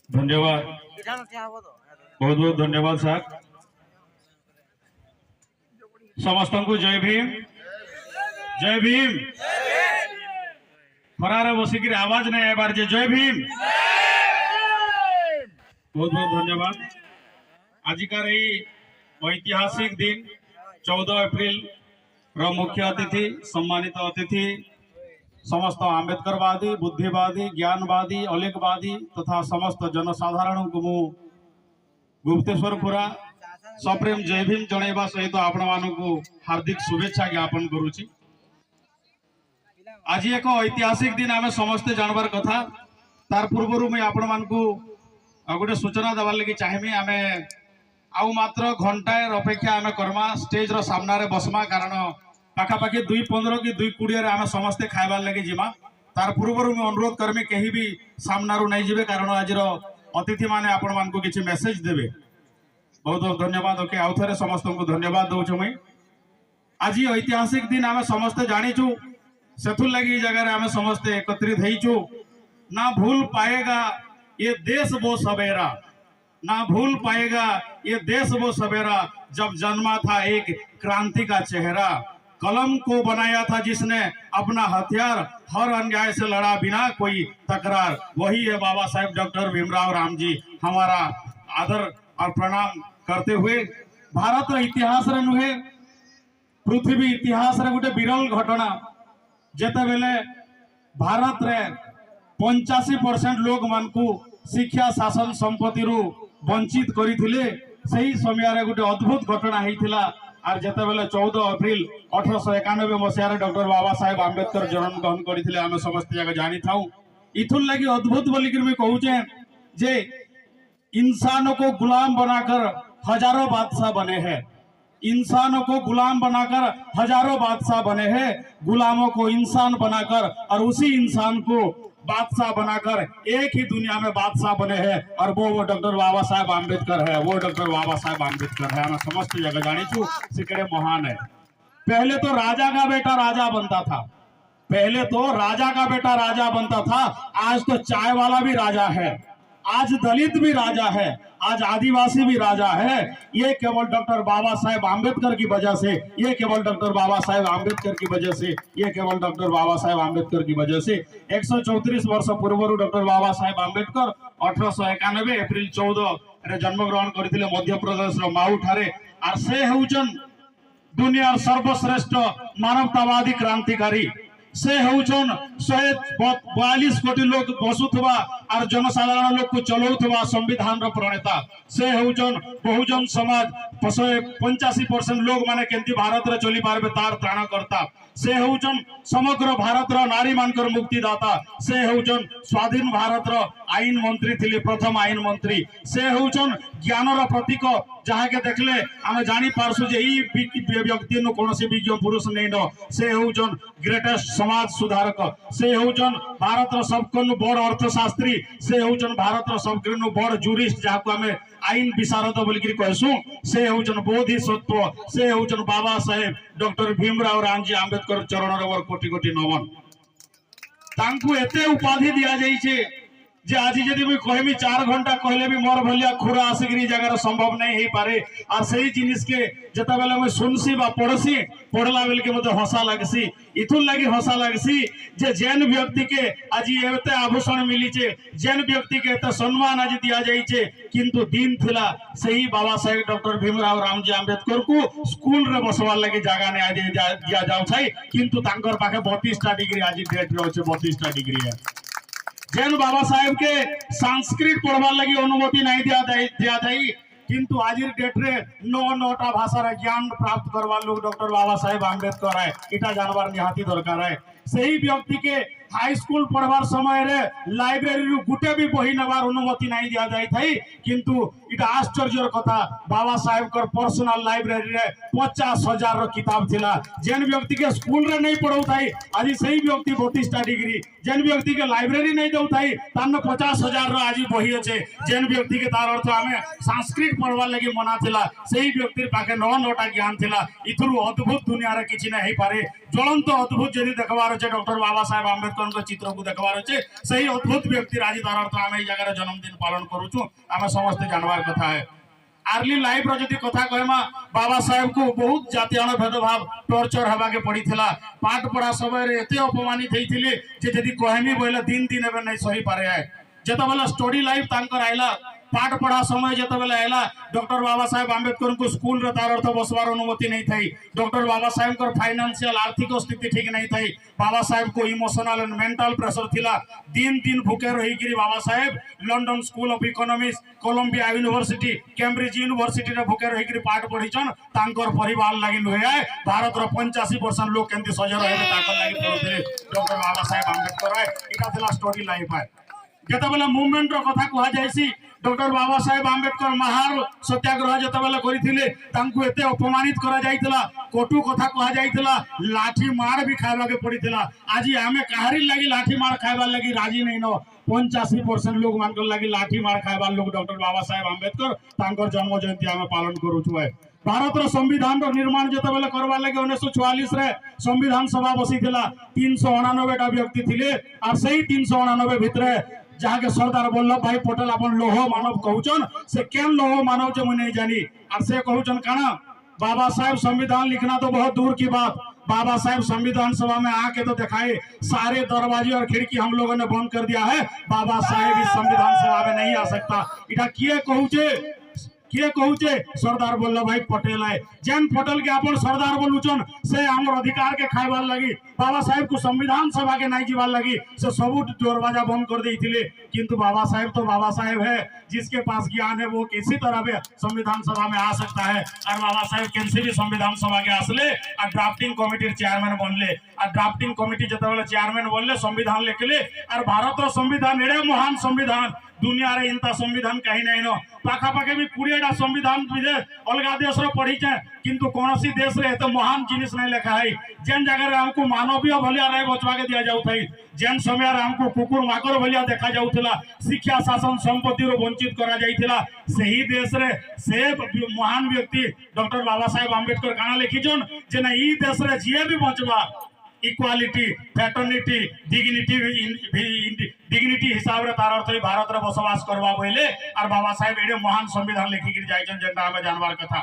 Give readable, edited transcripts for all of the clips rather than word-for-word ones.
धन्यवाद, बहुत बहुत धन्यवाद सर। समस्त को जय भीम, जय भीम। खरारे बसिक आवाज नहीं आबार जे जय भीम। बहुत बहुत धन्यवाद। आजिकार ऐतिहासिक दिन 14 एप्रिल रो मुख्य अतिथि सम्मानित अतिथि समस्त आंबेडकरवादी, बुद्धिवादी, ज्ञानवादी, अलेखवादी तथा समस्त जनसाधारण को मु गुप्तेश्वरपुरा सप्रेम जय भीम जनइबा सहित आपण मानकु हार्दिक शुभेच्छा ज्ञापन करुछि। आज एक ऐतिहासिक दिन आम समस्ते जानवर कथा। तार पूर्व मुझे आपण मानकु गोटे सूचना देवार लगी चाहिए। आम आउ मात्र घंटाए अपेक्षा आम करमा स्टेज रो सामना रे बसमा, कारण पाखापाखि 2:15 कि 2:20 आम समस्ते खाइबार लगी जिमा। तार पूर्व मुझे अनुरोध करमी कहीं भी सामना नहीं जीवे, कारण आज अतिथि माने आपण मानकु किछि मेसेज देबे। बहुत बहुत धन्यवाद। ओके, आउ थे समस्त को धन्यवाद दौछु। मुई आज ऐतिहासिक दिन आम समस्ते जानीचु, सेथुर लगी जगह आम समस्ते एकत्रित होइचु। ना भूल पाएगा ये देश वो सवेरा, ना भूल पाएगा ये देश वो सवेरा, जब जन्मा था एक क्रांति का चेहरा। कलम को बनाया था जिसने अपना हथियार, हर अन्याय से लड़ा बिना कोई तकरार। वही है बाबा साहेब डॉक्टर भीमराव रामजी। हमारा आदर और प्रणाम करते हुए भारत इतिहास रे नुहे, पृथ्वी इतिहास रे गोटे विरल घटना। जेते बेले भारत रे 85% लोग मानकु शिक्षा शासन संपत्ति रु वंचित करिथिले, सही समय रे गोटे अद्भुत घटना हेतिला। और जेते बेले 14 एप्रिल 1891 मसीह डॉक्टर बाबा साहेब आंबेडकर जन्म ग्रहण करथिले, आमे समस्त जगह जानी थाउ। इथुर लगी अद्भुत बोली मैं कहूचे जे इंसानों को गुलाम बनाकर हजारों बादशाह बने हैं। इंसानों को गुलाम बनाकर हजारों बादशाह बने हैं, गुलामों को इंसान बनाकर और उसी इंसान को बादशाह बनाकर एक ही दुनिया में बादशाह बने हैं, और वो डॉक्टर बाबा साहेब आंबेडकर है। वो डॉक्टर बाबा साहेब आंबेडकर है। हमें समस्त जगह जानी छू सिकड़े महान है। पहले तो राजा का बेटा राजा बनता था, पहले तो राजा का बेटा राजा बनता था। आज तो चाय वाला भी राजा है, आज दलित भी राजा है, आज आदिवासी भी राजा है। ये केवल डॉक्टर बाबा साहेब आंबेडकर की वजह से, ये केवल डॉक्टर बाबा साहेब आंबेडकर की वजह से, ये केवल डॉक्टर बाबा साहेब आंबेडकर की वजह से। 134 वर्ष पूर्व डॉक्टर बाबा साहेब आंबेडकर 1891 एप्रिल 14 रे जन्म ग्रहण करथिले मध्य प्रदेश रो माऊ ठारे। और से हेउचन दुनिया सर्वश्रेष्ठ मानवतावादी क्रांतिकारी। से होउछन 142 कोटी लोग बसुथबा और जनसाधारण लोग को चलौथबा संविधान रो प्रणेता। से होउछन बहुजन समाज 85% लोग माने केंती भारत रे चली पारबे तार त्राणकर्ता। से होउछन समग्र भारत रो नारी मानकर मुक्तिदाता। से होउछन स्वाधीन भारत रो आईन मंत्री थिले, प्रथम आईन मंत्री। से होउछन ज्ञान रो प्रतीक, जहाँ के देखले आम जानी पारसु जे ई व्यक्ति नो कोनोसी विज्ञ पुरुष नहीं न। से होउछन ग्रेटेस्ट समाज सुधारक। से होउछन भारत रो सबकनु बड़ अर्थशास्त्री। से होउछन भारत रो सबकनु बड़ जूरिस्ट, जहाँ को आमे आईन विशारद बोली कहसु। से होउछन बोधिसत्व। से होउछन बाबा साहेब डॉक्टर भीमराव रामजी आंबेडकर चरण रे कोटि कोटि नमन। तांकु एते उपाधि दिया जाइछे जे आज जदि मुझे कहमी 4 घंटा कहले भी मोर भलिया खुरा आसिक जगार संभव नहीं हो पारे। और सही जिनिस के जता बेले मैं सुनसी बा पढ़सी, पढ़ला बेल के मते हसा लगसी। इथुर लगी हसा लगसी जे जेन व्यक्ति के आज एते आभूषण मिली छे, जेन व्यक्ति के एते सम्मान आज दिया जाई छे, किंतु दिन थिला सही बाबा साहेब डॉक्टर भीमराव रामजी आंबेडकर को स्कूल रे बसवार लगी जगह ने आज दिया जाउ छै, किंतु तांकर पाखे 32टा डिग्री आज डेट रे होचे, 32टा डिग्री है। जेन बाबा साहेब के संस्कृत पढ़वार लगी अनुमति नहीं दिया जाई, किंतु आज डेट रे 9टा भाषा ज्ञान प्राप्त करवार लोग डॉक्टर बाबा साहेब आंबेडकर है। इटा जानवर निहाती दरकार है। सही व्यक्ति के हाई स्कूल पढ़वार समय रे लाइब्रेरी रु गुटे भी बही नबार अनुमति नहीं दिया जाई थई, किंतु इटा आश्चर्यर कथा बाबा साहेब कर पर्सनल लाइब्रेरी रे 50,000 रो किताब थिला। जेन व्यक्ति के स्कूल रे नहीं पढ़ौ थाई आज सही व्यक्ति 32टा डिग्री, जेन व्यक्ति के लाइब्रेरी नहीं दौ थाई तान 50,000 रो आज बही अछि। जेन व्यक्ति के तार अर्थ हमें संस्कृत पढ़वार लगी मना थिला, सही व्यक्ति पाखे 9टा ज्ञान थिला। इथुरु अद्भुत दुनिया रे किछि नहीं पारे। ज्वलंत अद्भुत जदि देखबार अछि डॉक्टर बाबा साहेब आंबेडकर आंबेडकर को चित्र को देखबार अच्छे सही अद्भुत व्यक्ति आज तार अर्थ आम जगह जन्मदिन पालन करूँ आम समस्ते जानवर कथा है आर्ली लाइफ रि कथा कहमा बाबा साहेब को बहुत जातीय भेदभाव टर्चर हवा के पड़ी पाठ पढ़ा समय एत अपमानित होते जदि कहमी बोले दिन दिन एवं नहीं सही पारे है जिते स्टडी लाइफ आईला पाठ पढ़ा समय जिते आईला डॉक्टर बाबा साहेब आंबेडकर को स्कूल रे तार अर्थ बसवार अनुमति नहीं थी डॉक्टर बाबा साहेब को फाइनेंशियल आर्थिक स्थिति ठीक नहीं थी बाबा साहेब को इमोशनल एंड मेंटल प्रेशर थिला दिन दिन भूखे रही Baba Saheb London school of economics Columbia university Cambridge university रे भूखे रही पाठ पढ़ीछन तांकर परिवार लागि नुहे भारत रो 85% लोग केंति सजर रहे ताकर लागि पढुथिले डॉक्टर बाबा साहेब आंबेडकर इटा थिला स्टोरी लाइफ है जेतेबेले मूवमेंट रो कथा कहा जायसी डॉक्टर बाबा साहेब आंबेडकर महार सत्याग्रह जितेबाला करथिले तांकु एते अपमानित करा जायतिला कोटु कथा कहा जायतिला लाठी मार भी खाइबा के पड़ितिला आज आमे काहारी लागि लाठी मार खाइबा लागि राजी नहीं न 85% लोग मानकर लागि लाठी मार खाइबा लोग डॉक्टर बाबा साहेब आंबेडकर तांकर जन्म जयंती आमे पालन करूछु है भारत रो संविधान रो निर्माण जितेबाला करबा लागि 1944 रे संविधान सभा बसितिला 389 टा व्यक्ति थिले और सही 389 भितरे जहाँ के सरदार वल्लभ भाई पटेल अपन लोह मानव कहूचन से केन लोह मानव जो नहीं जानी और से कहूचन काना बाबा साहेब संविधान लिखना तो बहुत दूर की बात बाबा साहेब संविधान सभा में आके तो दिखाए सारे दरवाजे और खिड़की हम लोगों ने बंद कर दिया है बाबा साहेब इस संविधान सभा में नहीं आ सकता इटा किए कहूचे सरदार वल्लभ भाई पटेल है जैन पटेल के अपन सरदार बोलुचन से हमर अधिकार के खाइबार लगी बाबा साहेब को संविधान सभा के नहीं जीवार लगी से सब दरवाजा बंद कर देथिले किंतु बाबा साहेब तो बाबा साहेब है जिसके पास ज्ञान है वो किसी तरह भी संविधान सभा में आ सकता है और बाबा साहेब कैसे भी संविधान सभा के आसले और ड्राफ्टिंग कमिटी चेयरमैन बनले और ड्राफ्टिंग कमिटी जिते चेयरमैन बनले संविधान लिखले और भारत संविधान एड़े महान संविधान दुनिया रे इंता संविधान कहीं नहीं न पाखापाखि भी 20टा संविधान अलग देश पढ़ी किंतु कौन सी देश रे तो महान जिनिस नहीं लिखा है जेन जगह हमको मानवीय भलिया रहे बचवा के दिया जाऊ थी जेन समय हमको कुकुर माकर भलिया देखा जाऊला शिक्षा शासन संपत्ति रो वंचित करा जाइथिला सही देश रे से महान व्यक्ति डॉक्टर बाबा साहेब आंबेडकर काना लिखिछन जे ना ई देश रे जिए भी बचवा इक्वालिटी फ्रेटर्निटी डिग्निटी हिसाब रे तार अर्थ भारत रे बसवास करवा बोले और बाबा साहेब एडे महान संविधान लिखिक जाइछन जेटा हमें जानवार कथा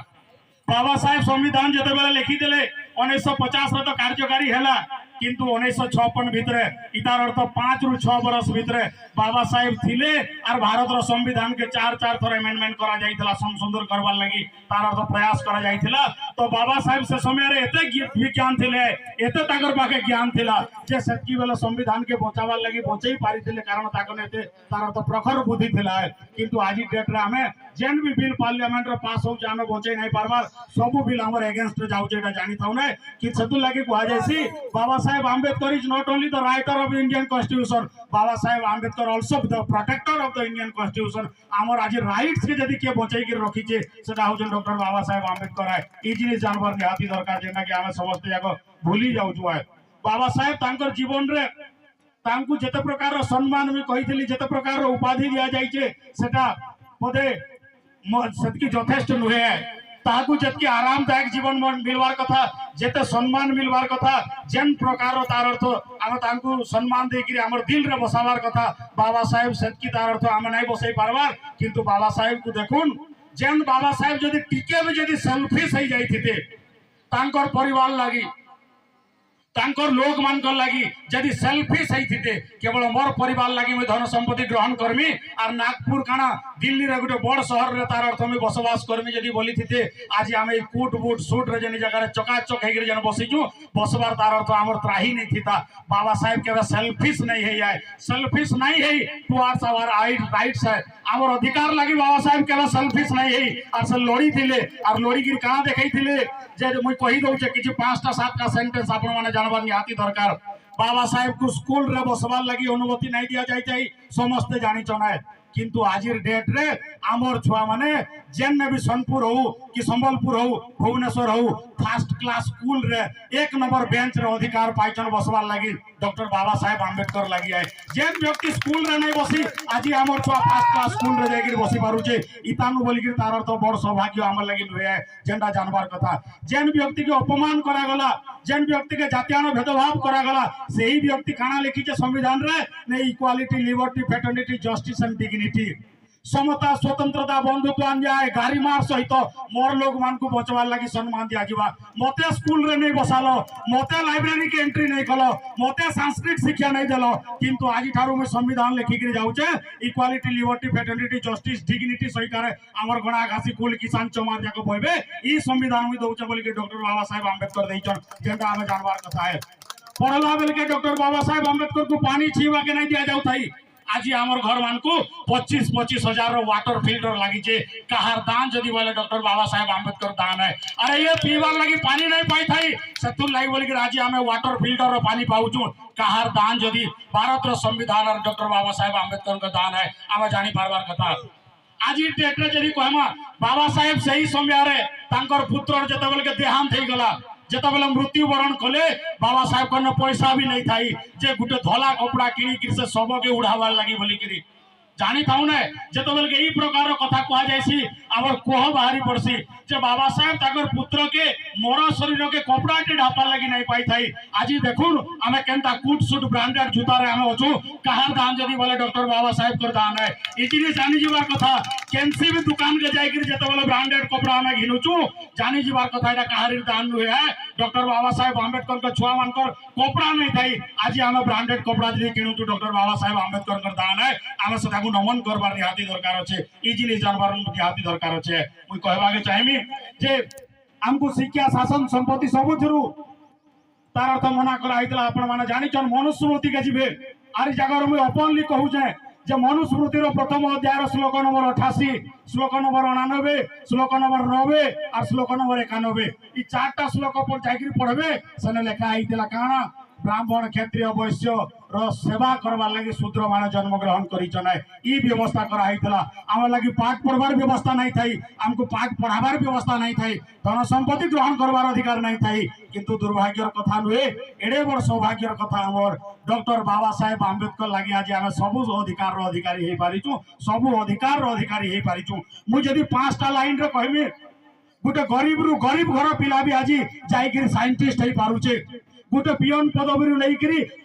बाबा साहेब संविधान जते बेले लिखी देले 1950 रे तो कार्यकारी हैला किंतु 1956 भितरे इतार अर्थ 5 रु 6 बरस भितरे बाबा साहेब थिले और भारत रो संविधान के 4 थर अमेंडमेंट करा जाइतला संशोधन करवार लगी तार अर्थ प्रयास करा जाइतला तो बाबा साहेब से समय रे एते विज्ञान थिले एते ताकर पाके ज्ञान थिला जे सत्की बेला संविधान के बचावार लगी बचई पारी थिले कारण ताकने एते तार अर्थ प्रखर बुद्धि थिला किंतु आज डेट रे हमें जेन भी बिल पार्लियामेंट रे पास हो जामे बचई नहीं पारबार सब बिल हमर अगेंस्ट जाउ जेटा जानि थाउ नै कि सेतु लागि कहा जायसी Baba Saheb Ambedkar is not only the writer of Indian constitution Baba Saheb Ambedkar also the protector of the Indian constitution हमर आज राइट्स के जदी के बचई के रखी छे सेटा हो डॉक्टर बाबा साहेब आंबेडकर है ई जिनिस जानवर निहाती दरकार जेना कि हमें समस्त जाको भूली जाउ छु है बाबा साहेब तांकर जीवन रे तांकु जते प्रकार सम्मान में कहितली जते प्रकार उपाधि दिया जाय छे सेटा पदे सतकी यथेष्ट नुहे ताकू जतकी आरामदायक जीवन मिलवार कथा जेते सम्मान मिलवार कथा जेन प्रकार तार अर्थ आम तांकु सम्मान देकरी हमर दिल रे बसावार कथा बाबा साहेब सेतकी तार अर्थ आम नहीं बसई पारबार किंतु बाबा साहेब को देखुन जेन बाबा साहेब जदि टिके भी जदि सेल्फिश हो जाइथिते तांकर परिवार लागि तांकर लोग मानकर लगी जदि सेल्फिश होते केवल मोर परिवार लगी मैं धन संपत्ति ग्रहण करमी और नागपुर काना दिल्ली रे गोटे बड़ शहर रे तार अर्थ में बसवास करमी जदि बोली थी आज आम कोट बुट सुट रे जनी जगह चकाचक होकर जन बसीचु बसबार तार अर्थ आमर त्राही नहीं थी बाबा साहेब के सेल्फिश नहीं है सेल्फिश नहीं है टुवर्ड्स आवर राइट्स है आमर अधिकार लगी बाबा साहेब के सेल्फिश नहीं है और से लड़ी थिले और लड़ी गिर कहाँ देखई थिले जे मुई कहि दउचे कि 5टा 7टा सेंटेंस आपण माने जानबार निहाती दरकार बाबा साहेब को स्कूल रे बसबार लगी अनुमति नहीं दिया जाय समस्ते जानी चनाए किंतु आज डेट रे आमर छुआ माने जेन भी सोनपुर हो कि संबलपुर हो भुवनेश्वर हो फास्ट क्लास स्कूल रे 1 नंबर बेंच रे अधिकार पाइछन बसवार लगी डॉक्टर बाबा साहेब आंबेडकर लगी है। जेन व्यक्ति स्कूल रे नहीं बसी आज हमर छुआ फास्ट क्लास स्कूल रे जाकर बसी पारुचे इतानु बोली कि तार तो बड़ सौभाग्य हमर लगी नुहे जेंडा जानबार कथा। जेन व्यक्ति के अपमान करा गला जेन व्यक्ति के जातीय भेदभाव करा गला सही व्यक्ति काना लिखी संविधान रे ने equality liberty fraternity justice and dignity समता स्वतंत्रता बंधुत्व अन्याय गारिमार सहित मोर लोग मान को बचवार लगी सम्मान दिया जावा। मते स्कूल रे नहीं बसालो मते लाइब्रेरी के एंट्री नहीं कलो मते सांस्कृतिक शिक्षा नहीं देलो किंतु आज ठारू में संविधान लिखिक जाऊे equality liberty fraternity justice dignity सहित आमर गणा घासी कुल किसान चमार जाक बहबे ई संविधान में दौचे बोल के डॉक्टर बाबा साहेब आंबेडकर देइछन जेंटा हमें जानबार कथा है। पढ़ला बेल के डॉक्टर बाबा साहेब आंबेडकर को पानी छीवा के नहीं दिया जाऊ थाई आज आमर घर मान को 25-25 हजार वाटर फिल्टर लगी कहार दान जदि बोले डॉक्टर बाबा साहेब आंबेडकर दान है अरे ये पीवार लगी पानी नहीं पाई थी सेतुर लगी बोल आज आम वाटर फिल्टर पानी पाऊँ कहार दान जदि भारत संविधान और डॉक्टर बाबा साहेब आंबेडकर का दान है आम जानी पार्बार कथा। आज डेट रे जदि कहमा बाबा साहेब सही समय पुत्र जो के देहांत हो गला जिते बेले मृत्युवरण कले बाबा साहेब को पैसा भी नहीं थाई जे गुटे धला कपड़ा किणी से शव के उड़ावार लगी बोलिकी जानी था ना जिते बेल के प्रकार कथा कहुसी आम कोह बाहरी पड़सी जे बाबा साहेब ताकर पुत्र के मर शरीर के कपड़ा टे ढापार लगी नहीं पाई थाई आज देखुन आम केनता कुट सुट ब्रांडेड जूतार आम अच्छू कहार दान जदि बोले डॉक्टर बाबा साहेब कर दान है ये जिन जानी जीवार कथा केनसी भी दुकान के जाकर जिते बेले ब्रांडेड कपड़ा आम घिनुचु जानी जीवार कथा यहाँ कहार दान नुहे है डॉक्टर बाबा साहेब आंबेडकर के छुआ मान कपड़ा नहीं थी आज आम ब्रांडेड कपड़ा जी किणुचु डॉक्टर बाबा साहेब आंबेडकर दान है आम से नमन करबार निहाती दरकार अच्छे ये जिन जानबार निहाती दरकार अच्छे मुझे कहवाके चाहिए जे हमको शिक्षा शासन संपत्ति सबुथिरु तार अर्थ मना करा आपण माने जानिछन मनुस्मृति के जीवे आरी जगह मुझे ओपनली कहूचे जे मनुस्मृतिर प्रथम अध्याय श्लोक नंबर 88 श्लोक नंबर 89 श्लोक नंबर 90 और श्लोक नंबर 91 ये 4टा श्लोक पर जाकर पढ़बे सेने लेखा आइतला काना ब्राह्मण क्षत्रिय वैश्य सेवा करवार लगी शूद्र मान जन्म ग्रहण कर व्यवस्था कराइला आम लगी पाठ पढ़वार व्यवस्था नहीं थी आमको पाठ पढ़ावार व्यवस्था नहीं थी धन संपत्ति ग्रहण करवार अधिकार नहीं थी किंतु दुर्भाग्यर कथा नुहे एड़े बड़ सौभाग्यर कथा आमर डॉक्टर बाबा साहेब आंबेडकर लगी आज आम सबू अधिकार अधिकारी हो पारिचु सबू अधिकार अधिकारी हो पारिचु मुझे 5टा लाइन रे कहमी गोटे गरीब रु गरीब घर पिला भी आज जाइए साइंटिस्ट हो पारुचे गोटे पियन पदवी नहीं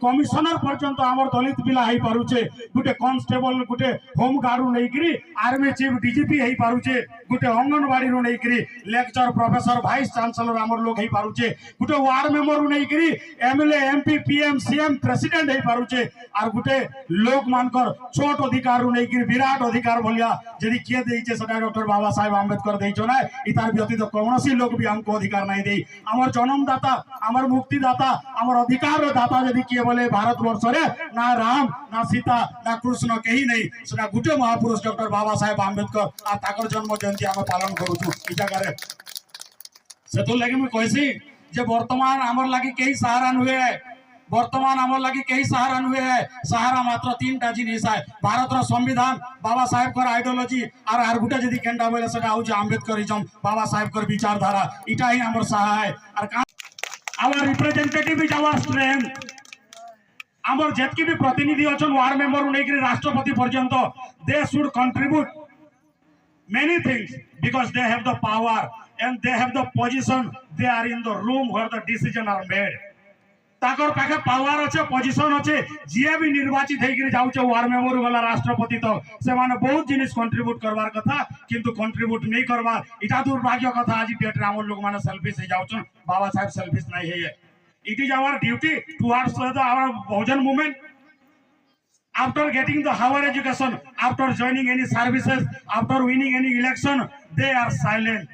कमिशनर पर्यंत आमर दलित पिला हो पारुचे गोटे कॉन्स्टेबल गोटे होमगार्ड नहीं आर्मी चीफ डीजीपी हो पारुचे गोटे अंगनवाड़ी नहीं लेक्चर प्रोफेसर वाइस चांसलर आमर लोग हो पारुचे गोटे वार्ड मेंबर नहीं MLA MP PM CM president हो पारुचे और गोटे लोक मानकर छोट अधिकार नहीं विराट अधिकार भलिया जदि किए देइछे सदा डॉक्टर बाबा साहेब आंबेडकर देइछो ना इतार व्यतीत कौनसी लोग भी हमको अधिकार नहीं दे आमर जन्मदाता आमर मुक्तिदाता आमर अधिकार दाता जदि किए बोले भारत वर्ष रे ना राम ना सीता ना कृष्ण कहीं नहीं सेटा गोटे महापुरुष डॉक्टर बाबा साहेब आंबेडकर आ ताकर जन्म जयंती आम पालन करूँ ई जगह से तो लगे मुझे कहसी जे वर्तमान आमर लगी कहीं सहारा नुहे वर्तमान आमर लगी कहीं सहारा नुहे है सहारा मात्र 3टा जिनिस है भारत संविधान बाबा साहेब कर आइडियोलॉजी और आर गुटा जदि केनटा बोले सेटा होउछ आंबेडकरिज्म बाबा साहेब कर विचारधारा इटा ही आमर सहारा है और our representative is our strength आमर जेतकी भी प्रतिनिधि अछन वार्ड मेंबर नहीं राष्ट्रपति पर्यंत they should contribute many things because they have the power and they have the position they are in the room where the decision are made ताकर पाखे power अच्छे position अच्छे जी भी निर्वाचित होकर जाऊे वार्ड मेंबर वाला राष्ट्रपति तो से माने बहुत जिनिस कंट्रीब्यूट करवार कथा किंतु कंट्रीब्यूट नहीं करवार इटा दुर्भाग्य कथा आज डेट रे हमर लोग माने सेल्फिश हो जाउछन बाबा साहेब सेल्फिश नहीं है it is our duty towards our Bahujan movement after getting the higher education after joining any services after winning any election they are silent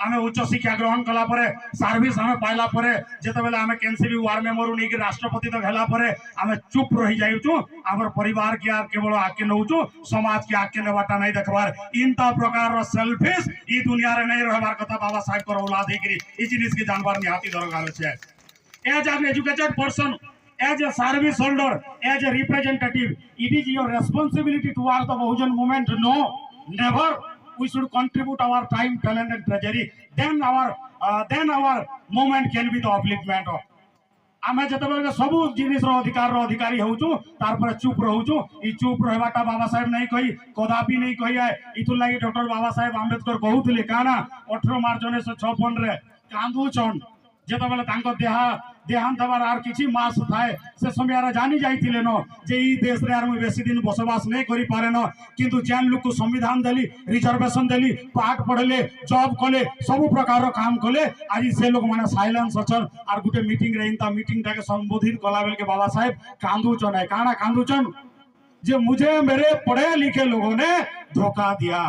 आमे उच्च शिक्षा ग्रहण कला परे सर्विस आमे पाइला परे जेते बेले आमे कैंसिल वार्ड मेंबर नहीं कि राष्ट्रपति तो भेला परे आमे चुप रही जाइछु हमर परिवार के केवल आके नउछु समाज के आके नेबाटा नहीं देखबार इनता प्रकार रो सेल्फिश ई दुनिया रे नहीं रहबार कथा बाबा साहेब कर औलाद हेकरी ई जिनिस के जानबार निहाती दरकार छे as an educated person as a service holder as a representative it is your responsibility towards the Bahujan movement no never we should contribute our time, talent and treasury. Then our movement can be the upliftment of. आमे जतबेले सबु जिनिस रो अधिकारी होउछु तार पर चुप रहउछु ई चुप रहबाटा बाबा साहेब नहीं कही कदापि नहीं कही है इतु लागि डॉक्टर बाबा साहेब आंबेडकर कहउथिले काना 18 मार्च 1956 रे कांदुचन जतबेले तांको देहांत हबार आर किछि मास थाए से समय जानी जाइथिले न जे ई देश रे आर मु बेसी दिन बसवास नहीं करि पारे न किंतु जेन लोक को संविधान देली रिजर्वेशन देली पाठ पढ़ले जॉब कले सब प्रकार रो काम कले आज से लोक माने साइलेंस अछन आर गुटे मीटिंग रे इंता मीटिंग टाके संबोधित कला बेल के बाबा साहेब कांदुचन है काना कांदुचन जे मुझे मेरे पढ़े लिखे लोगों ने धोखा दिया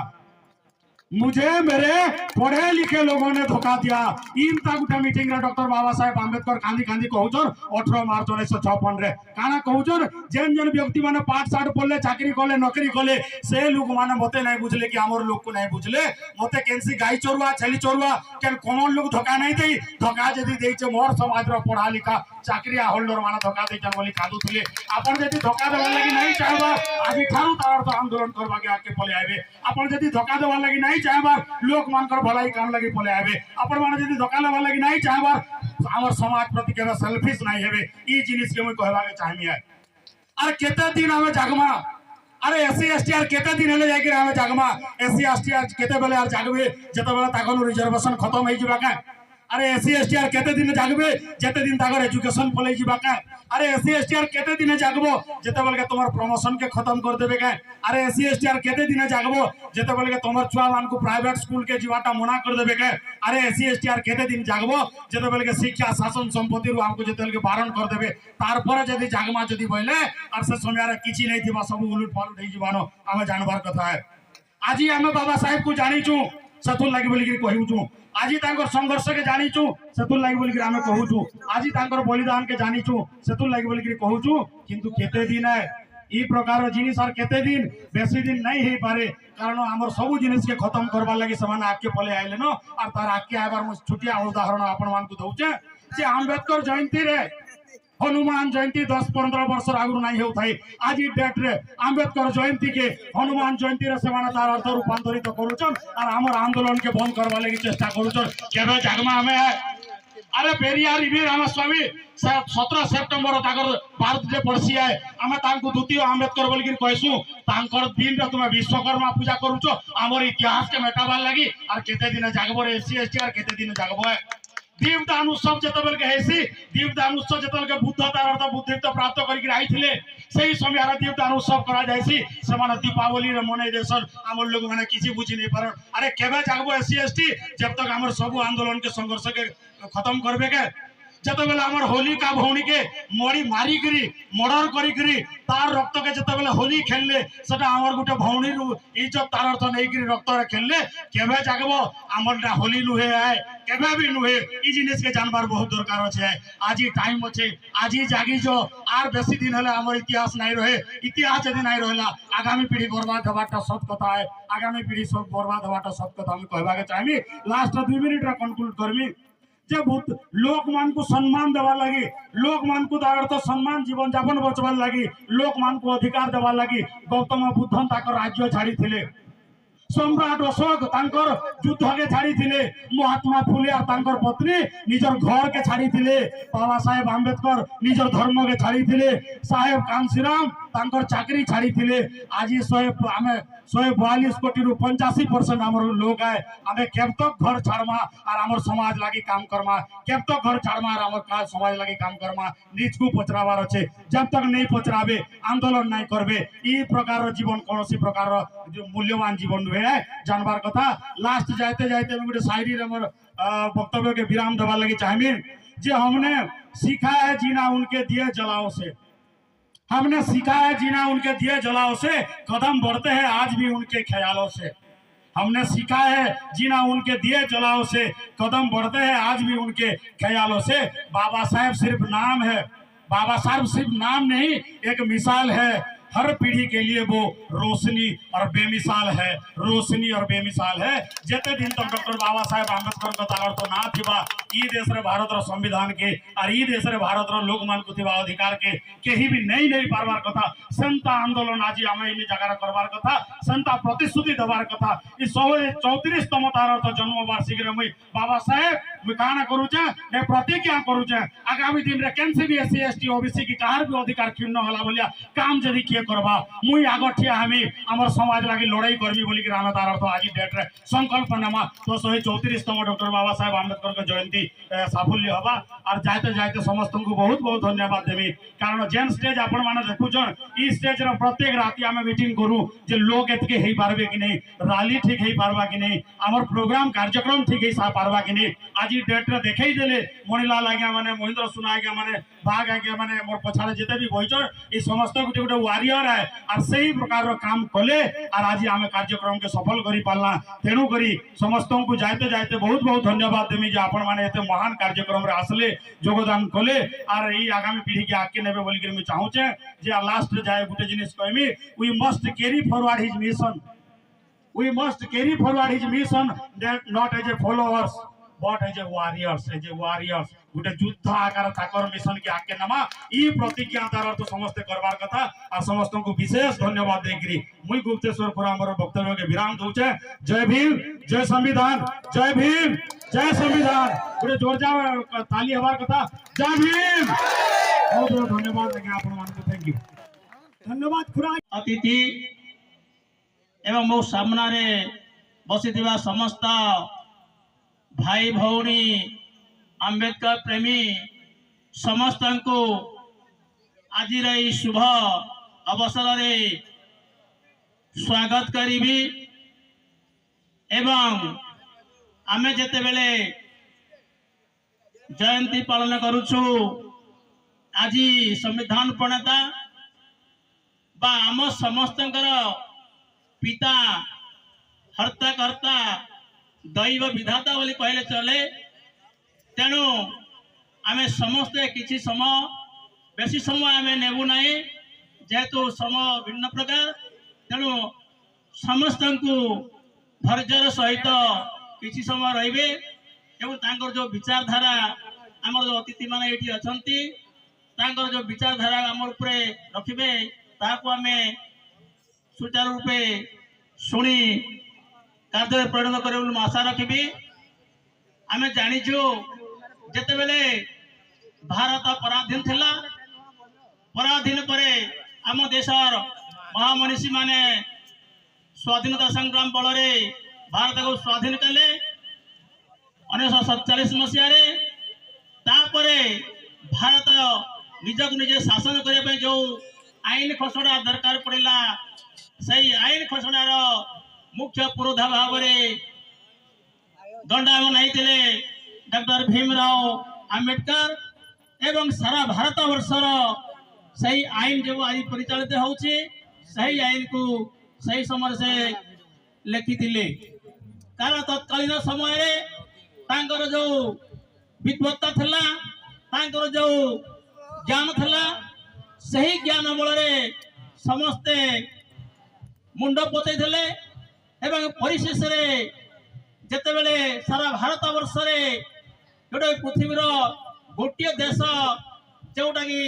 मुझे मेरे पढ़े लिखे लोगों ने धोखा दिया इन गुटे मीटिंग रे डॉक्टर बाबा साहेब आंबेडकर कांदी कांदी कहउछन 18 मार्च 1956 रे काना कहउछन जेन जेन व्यक्ति माने पाठ साठ पढ़ले चाकरी कले नौकरी कले से लोग माने मते नहीं बुझले कि हमर लोग को नहीं बुझले मते केनसी गाई चोरवा छेली चोरवा केन कॉमन लोग धोखा नहीं देई धोखा जदी देइछे मोर समाज रो पढ़ा लिखा चाकरी होल्डर माने धोखा देइछन बोली कादुथिले आपण जदी धोखा देवा लागि नहीं चाहबा आज ठारू तार तो आंदोलन करबा के आके पले आबे आपण जदी धोखा देवा लागि नहीं चाहबार लोक मानकर भलाई काम लगी पले आबे अपन माने जदी धोखा लेवा लगी नहीं चाहबार हमर समाज प्रति केबे सेल्फिश नहीं हेबे ई जिनिस के मैं कहबा के चाहनी है अरे केते दिन हमें जागमा अरे एससी एसटी आर केते दिन हेले जाके हमें जागमा एससी एसटी आर केते बेले आर जागबे जते बेले ताकनो रिजर्वेशन खत्म होई जिबा का अरे एससी एसटी आर केते दिन जागबे जते दिन ताकर एजुकेशन पले जिबा का अरे एससी एसटी आर केते दिन जागबो जते बेले के तोमर प्रमोशन के खत्म कर देबे का अरे एससी एसटी आर केते दिन जागबो जते बेले के तोमर छुआ मान को प्राइवेट स्कूल के जीवाटा मना कर देबे का अरे एससी एसटी आर केते दिन जागबो जते बेले के शिक्षा शासन संपत्ति रु हमको जते बेले के बारण कर देबे तार पर जदी जागमा जदी बोले और से समय रे किछि नहीं थिबा सब उलट पालट होई जीवानो हमें जानबार कथा है आज हमें बाबा साहेब को जानी छु सतुल लागि बोली के कहू छु आज तांकर संघर्ष के जानी छु सेतुल लागि बोली के हमें कहू छु आज तांकर बलिदान के जानी छु सेतुल लागि बोली के कहू छु किंतु केते दिन है ई प्रकार जिनिस और केते दिन बेसी दिन नहीं हे पारे कारण हमर सब जिनिस के खत्म करबा लागि समान आके पले आइले न और तार आके आबार मु छुटिया उदाहरण आपण मान को दउचे जे आंबेडकर जयंती रे हनुमान जयंती 10-15 वर्ष आगु नहीं हो थाई आज डेट रे आंबेडकर जयंती के हनुमान जयंती रे सेमाना तार अर्थ रूपांतरित करूछन और हमर आंदोलन के बंद करबा लागि चेष्टा करूछन केबे जागमा हमें अरे पेरियार वीर रामस्वामी 17 सेप्टेम्बर ताकर बर्थडे पड़सी है आमे तांको द्वितीय आंबेडकर बोल के कहसु तांकर दिन रे तुमे विश्वकर्मा पूजा करूछो हमर इतिहास के मेटाबार लागि और केते दिन जागबो रे एससी एसटी और केते दिन जागबो है दीपदान उत्सव जतबेल के हेसी दीपदान उत्सव जतबेल के बुद्ध तार अर्थ बुद्धित्व प्राप्त करके आइथिले सही समय रा दीपदान उत्सव करा जायसी समान दीपावली रे मनाई देसन हमर लोग माने किछि बुझी नहीं पार अरे केबे जागबो एससी एसटी जब तक हमर सब आंदोलन के संघर्ष के खत्म करबे के जतबेले हमर होली का भौणी के मरी मारी करी मर्डर करी करी तार रक्त के जतबेले होली खेलले सेटा हमर गुटे भौणी रु इज्जत तार अर्थ नहीं करी रक्त रे खेलले केबे जागबो हमर होली नुहे है केबे भी नुहे ई जिनिस के जानबार बहुत दरकार अछि आज टाइम अछि आज जागी जो आर बेसी दिन हले हमर इतिहास नहीं रहे इतिहास यदि नहीं रहला आगामी पीढ़ी बर्बाद हबाटा सत कथा है आगामी पीढ़ी सब बर्बाद हबाटा सत कथा हम कहबा के चाहमी लास्ट 2 मिनट रा कंक्लूड करमी जे लोक मान को सम्मान देवा लगी लोक मान को तो सम्मान जीवन यापन बचवार लगी लोक मान को अधिकार देवा लगी गौतम बुद्धन ताकर राज्य छाड़ी थिले सम्राट अशोक तांकर युद्ध के छाड़ी थिले महात्मा फुले और तांकर पत्नी निजर घर के छाड़ी थिले बाबा साहेब आंबेडकर निजर धर्म के छाड़ी थिले साहेब कांशीराम तांकर चाकरी छाड़ी थिले आज 142 कोटी रु 85% हमर लोग है हमें केब तक घर छाड़मा और हमर समाज लगी काम करमा केब तक घर छाड़मा और हमर समाज लगी काम करमा निज को पचरावार अच्छे जब तक नहीं पचराबे आंदोलन नहीं करबे ई प्रकार जीवन कौन प्रकार जो मूल्यवान जीवन हुए है जानबार कथा लास्ट जाते जाते गोटे शायरी हमर वक्तव्य के विराम देवा लगी चाहिए जे हमने सीखा है जीना उनके दिए जलाओ से हमने सीखा है जीना उनके दिए जलाओ से कदम बढ़ते हैं आज भी उनके ख्यालों से हमने सीखा है जीना उनके दिए जलाओ से कदम बढ़ते हैं आज भी उनके ख्यालों से बाबा साहेब सिर्फ नाम है बाबा साहेब सिर्फ नाम नहीं एक मिसाल है हर पीढ़ी के लिए वो रोशनी और बेमिसाल है, रोशनी और बेमिसाल है। जेते दिन तक डॉक्टर बाबा साहेब आंबेडकर का तालर तो ना थिबा ई देश रे भारत रो संविधान के और ई देश रे भारत रो लोक मान को थिबा अधिकार के केही भी नहीं पारबार कथा। सेंता आंदोलन आज आमे इन जगह करबार कथा, सेंता प्रतिश्रुति देवार कथा। ई 134तम तार तो जन्म वार्षिक रे मुई बाबा साहेब मुई काना करूचे ने प्रतिज्ञा करूचे आगामी दिन रे केनसी भी एससी एसटी ओबीसी की कहार भी अधिकार क्षुण्ण होला बोलिया काम जदी किए करबा मुई आगठिया हमी हमर समाज लागी लड़ाई करबी बोली कि राम तार तो आज डेट रे संकल्प नमा तो 134तम डॉक्टर बाबा साहेब आंबेडकर के जयंती साफल्य हवा। और जाते जाते समस्त को बहुत बहुत धन्यवाद देवी कारण जेन स्टेज आपण माने देखुछन ई स्टेज रे प्रत्येक राती आमे मीटिंग करू जे लोग एतके हेई पारबे कि नहीं, रैली ठीक हेई पारबा कि नहीं, हमर प्रोग्राम कार्यक्रम ठीक हेई सा पारबा कि नहीं। आज ई डेट रे देखै देले मणिलाल आज्ञा माने महेंद्र सुना आज्ञा माने बाघ आज्ञा माने मोर पछाड़े जेते भी बहिचर ई समस्त गुटे गुटे वारियर है और सही प्रकार रो काम कले और आज आमे कार्यक्रम के सफल करी पालना। तेणु करी समस्त को जाते जाते बहुत बहुत धन्यवाद देमी जे आपण माने एते महान कार्यक्रम रे आसले योगदान कले और ई आगामी पीढ़ी के आके नेबे बोली कि मैं चाहूचे जे लास्ट जाए गुटे जिनिस कहमी we must carry forward his mission, we must carry forward his mission that not as a followers but as a warriors गुटे युद्ध आकार थाकर मिशन के आके नमा ई प्रतिज्ञा तार तो समस्त करबार कथा और समस्त को विशेष धन्यवाद देकरी मुई गुप्तेश्वर पुरा हमर वक्तव्य के विराम दूचे। जय भीम, जय संविधान, जय भीम, जय संविधान। गुटे जोरदार ताली हवार कथा। जय भीम। बहुत बहुत धन्यवाद देके आपण मान को थैंक यू धन्यवाद। खुरा अतिथि एवं मो सामने बसी समस्त भाई भौणी आंबेडकर प्रेमी समस्त को आज शुभ अवसर स्वागत करी एवं आमे जेते बेले जयंती पालन करुछु आज संविधान प्रणेता बा आम समस्त पिता हर्ता कर्ता दैव विधाता बोली कहले चले। तेणु आमे समस्ते किसी समय बेसी समय आमे नेबु नहीं जेहेतु समय भिन्न प्रकार। तेणु समस्त को धैर्यर सहित किसी समय रहिबे एवं तांकर जो विचारधारा आमर जो अतिथि माने एठी अछंती तांकर जो विचारधारा आमर उपरे रखिबे ताको आमे सुचारू रूपे शुणी कार्य परिणत करे आशा रखी। आमे जानिछु जेते बेले भारत पराधीन थिला पराधीन परे आम देशर महामनीषी माने स्वाधीनता संग्राम बल भारत को स्वाधीन कले 1947 मसीह तापरे भारत निजक निजे शासन करने जो आईन खसड़ा दरकार पड़ा सही आईन खसणार मुख्य पुरोधा भाव दंडा बनाई डॉक्टर भीमराव आंबेडकर एवं सारा भारत वर्षर सही आईन जो आज परिचालित होउछि सही आईन को सही समय से लिखी कारण तत्कालीन समय तांकर जो विद्वत्ता थिला तांकर जो ज्ञान थिला सही ज्ञान बल समस्ते मुंड पतई एवं परिशेष जेते बेले सारा भारत वर्ष गोटे पृथ्वीर गोटे देश जोटा कि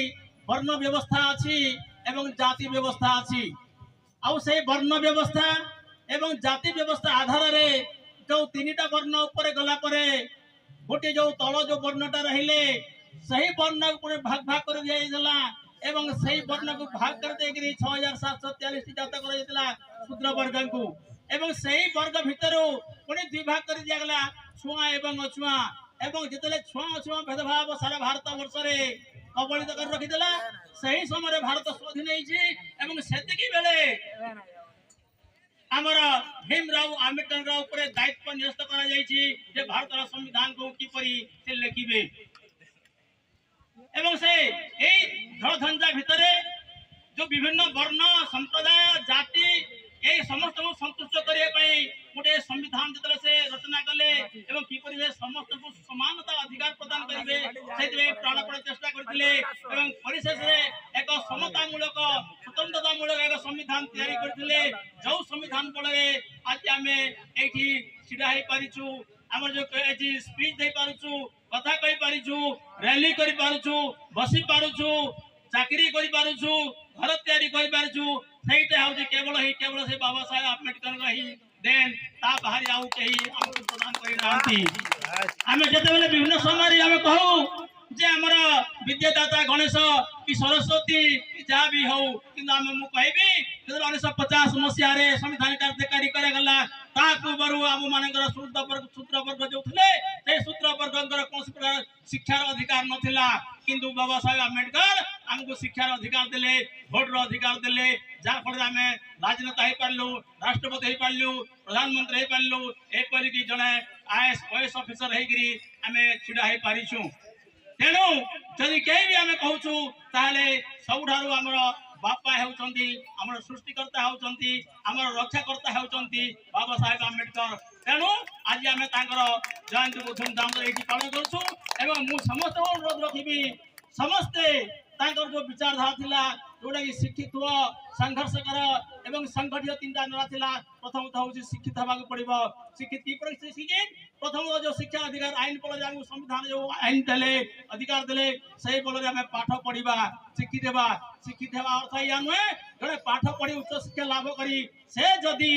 वर्ण व्यवस्था अच्छी एवं जाति व्यवस्था अच्छी आउ से वर्ण व्यवस्था एवं जाति व्यवस्था आधार रे जो तीनटा वर्ण ऊपर गला परे गोटे जो तल जो वर्णटा रहिले सही वर्ण भाग भाग कर दिया जाला एवं सही वर्ण को भाग कर देकरी 6743 टी जात कर दिला शूद्र वर्ग को एवं सही वर्ग भितर पुणी दुई भाग कर दिया गला छुआ एवं अछुआ एवं जितले छुआ अछुआ भेदभाव सारा भारत वर्ष रे कबलित कर रखी देला सही समय भारत स्वाधीन होइछि एवं सेतिकी बेले आमर भीमराव आंबेडकर ऊपर दायित्व न्यस्त करा जाइछि जे भारत संविधान को किपरि से लिखिबे एवं से धड़धंजा भितर जो विभिन्न वर्ण संप्रदाय जाति ये समस्त को संतुष्ट करने गोटे संविधान जो से रचना कले एवं किपरि समस्त को समानता अधिकार प्रदान करेंगे से प्राणपण चेष्टा करते परिशेष एक समतामूलक स्वतंत्रतामूलक एक संविधान तैयारी करथिले जो संविधान बଳରେ आज आमे एठी छिडा हे पारिछु हमर जो एठी स्पीच दे पारुछु कथा कहि पारिछु रैली करि पारुछु बसी पारुछु चाकरी करि पारुछु घर तैयारी करि पारुछु सेटा हउजे केवल से बाबा साहेब आंबेडकर का ही देन ता बाहर आउ केही हमको प्रदान करि नांती आमे जते बेले विभिन्न समय आमे कहू जे हमर विद्यादाता गणेश कि सरस्वती कि जहाँ भी हो किंतु आमे मु कहबी 1950 मसीहा रे संविधान कार्यकारी करे गला ता पूर्वरु आम मानकर सूत्र वर्ग जो थिले से सूत्र वर्गकर कौन प्रकार शिक्षार अधिकार नथिला किंतु बाबा साहेब आंबेडकर हमको शिक्षार अधिकार देले भोट रो अधिकार देले जा फल आमे राजनेता हे पारलु राष्ट्रपति हे पारलु प्रधानमंत्री हे पारलु एपरि कि जने आईएएस ऑफिसर हे गिरी आमे छिडा हे पारिछु तेणु जदि कहीं भी आम कहूँ ताले सबुठारु आमर बापा होउचंती आमर सृष्टिकर्ता होउचंती आमर रक्षाकर्ता होउचंती बाबा साहेब आंबेडकर तेणु आज आम जयंती को धूमधाम ये पालन करूँ एवं मु समस्त अनुरोध रखी समस्ते जो विचारधारा थिला जोटा कि शिक्षित हुआ संघर्ष कर एवं संगठित चिंताधारा थिला प्रथमतः हूँ शिक्षित होगा पड़ो शिक्षित की शिक्षित प्रथम जो शिक्षा अधिकार आईन बल संविधान जो आईन देले अधिकार देले से बल आम पाठ पढ़ा शिक्षित होगा अर्थ या नुहे जड़े पाठ पढ़ी उच्च शिक्षा लाभ करी से जदि